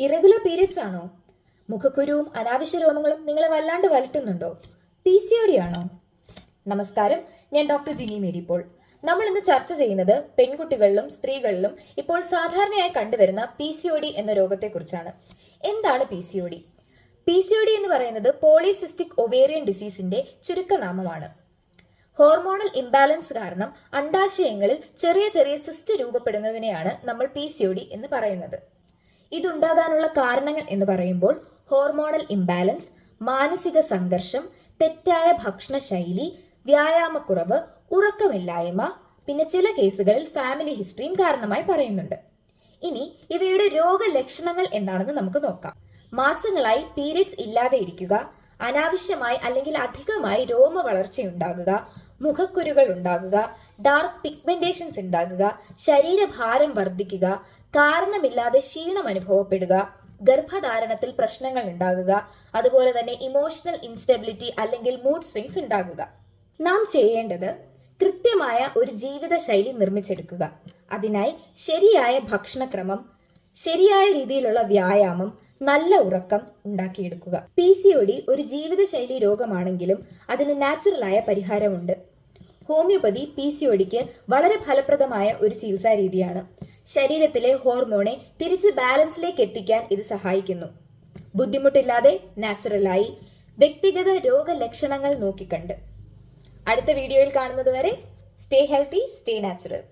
Irregular periods ആണോ? മുഖക്കുരുവും അനാവശ്യ രോമങ്ങളും നിങ്ങളെ വല്ലാണ്ട് വലട്ടുന്നുണ്ടോ? PCOD ആണോ? നമസ്കാരം, ഞാൻ ഡോക്ടർ ജിനി മേരി പോൾ. നമ്മൾ ഇന്ന് ചർച്ച ചെയ്യുന്നത് പെൺകുട്ടികളിലും സ്ത്രീകളിലും ഇപ്പോൾ സാധാരണയായി കണ്ടുവരുന്ന PCOD എന്ന രോഗത്തെക്കുറിച്ചാണ്. എന്താണ് PCOD? PCOD എന്ന് പറയുന്നത് പോളിസിസ്റ്റിക് ഒവേറിയൻ ഡിസീസിന്റെ ചുരുക്കനാമമാണ്. ഹോർമോണൽ ഇംബാലൻസ് കാരണം അണ്ഡാശയങ്ങളിൽ ചെറിയ ചെറിയ സിസ്റ്റ് രൂപപ്പെടുന്നതിനെയാണ് നമ്മൾ PCOD എന്ന് പറയുന്നത്. ഇതുണ്ടാകാനുള്ള കാരണങ്ങൾ എന്ന് പറയുമ്പോൾ ഹോർമോണൽ ഇംബാലൻസ്, മാനസിക സംഘർഷം, തെറ്റായ ഭക്ഷണശൈലി, വ്യായാമക്കുറവ്, ഉറക്കമില്ലായ്മ, പിന്നെ ചില കേസുകളിൽ ഫാമിലി ഹിസ്റ്ററിയും കാരണമായി പറയുന്നുണ്ട്. ഇനി ഇവയുടെ രോഗലക്ഷണങ്ങൾ എന്താണെന്ന് നമുക്ക് നോക്കാം. മാസങ്ങളായി പീരിയഡ്സ് ഇല്ലാതെ ഇരിക്കുക, അനാവശ്യമായി അല്ലെങ്കിൽ അധികമായി രോമ വളർച്ചയുണ്ടാകുക, മുഖക്കുരുകൾ ഉണ്ടാകുക, ഡാർക്ക് പിഗ്മെന്റേഷൻസ് ഉണ്ടാകുക, ശരീരഭാരം വർദ്ധിക്കുക, കാരണമില്ലാതെ ക്ഷീണം അനുഭവപ്പെടുക, ഗർഭധാരണത്തിൽ പ്രശ്നങ്ങൾ ഉണ്ടാകുക, അതുപോലെ തന്നെ ഇമോഷണൽ ഇൻസ്റ്റെബിലിറ്റി അല്ലെങ്കിൽ മൂഡ് സ്വിങ്സ് ഉണ്ടാകുക. നാം ചെയ്യേണ്ടത് കൃത്യമായ ഒരു ജീവിതശൈലി നിർമ്മിച്ചെടുക്കുക. അതിനായി ശരിയായ ഭക്ഷണക്രമം, ശരിയായ രീതിയിലുള്ള വ്യായാമം, നല്ല ഉറക്കം ഉണ്ടാക്കിയെടുക്കുക. PCOD ഒരു ജീവിതശൈലി രോഗമാണെങ്കിലും അതിന് നാച്ചുറലായ പരിഹാരമുണ്ട്. ഹോമിയോപ്പതി PCODക്ക് വളരെ ഫലപ്രദമായ ഒരു ചികിത്സാ രീതിയാണ്. ശരീരത്തിലെ ഹോർമോണെ തിരിച്ച് ബാലൻസിലേക്ക് എത്തിക്കാൻ ഇത് സഹായിക്കുന്നു. ബുദ്ധിമുട്ടില്ലാതെ, നാച്ചുറലായി, വ്യക്തിഗത രോഗലക്ഷണങ്ങൾ നോക്കിക്കണ്ട്. അടുത്ത വീഡിയോയിൽ കാണുന്നത് വരെ സ്റ്റേ ഹെൽത്തി, സ്റ്റേ നാച്ചുറൽ.